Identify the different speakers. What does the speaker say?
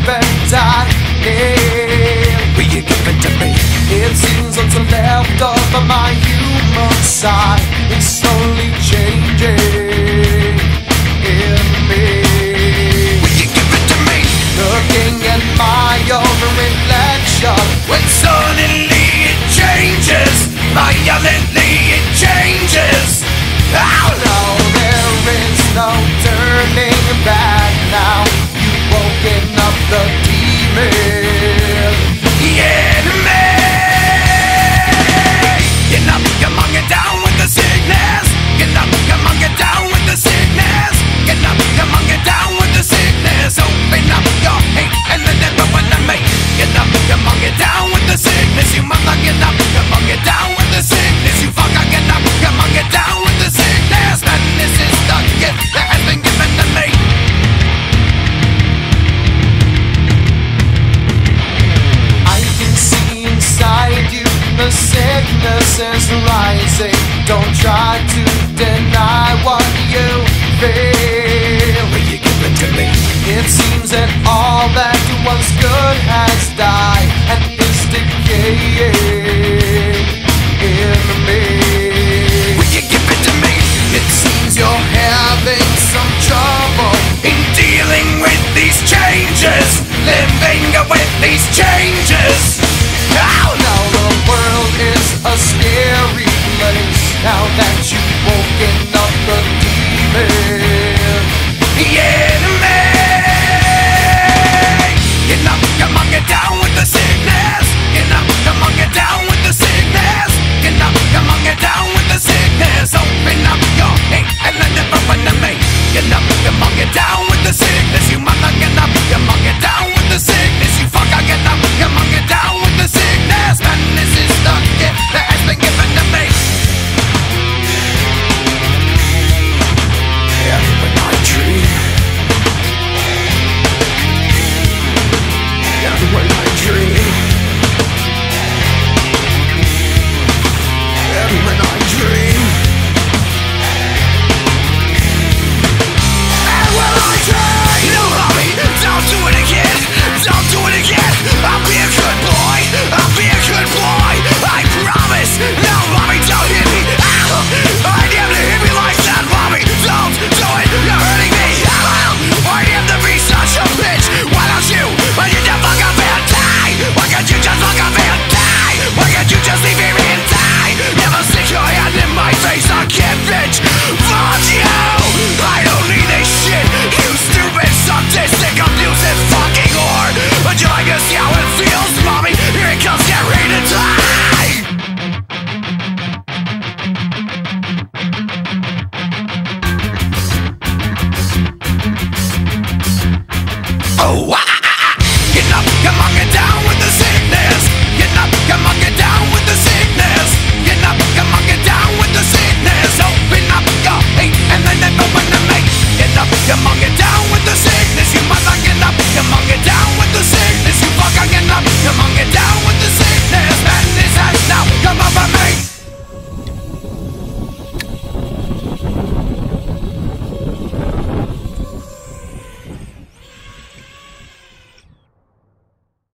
Speaker 1: live and die. Will you give it to me? It seems what's left of my human side is slowly changing in me. Will you give it to me? Looking at my own reflection, when suddenly it changes, violently it changes. Oh no, there is no turning back now. You've woken up the demon in me. Get up, come on, get down with the sickness. Get up, come on, get down with the sickness. Get up, come on, get down with the sickness. Open up your hate and let everyone to me. Get up, come on, get down with the sickness. You mother, get up, come on, get down with the sickness. You fucker, get up, come on, get down with the sickness. Madness is the gift that has been given to me. I can see inside you the sickness is rising. Don't try to deny what you feel. Will you give it to me? It seems that all that was good has died and is decaying.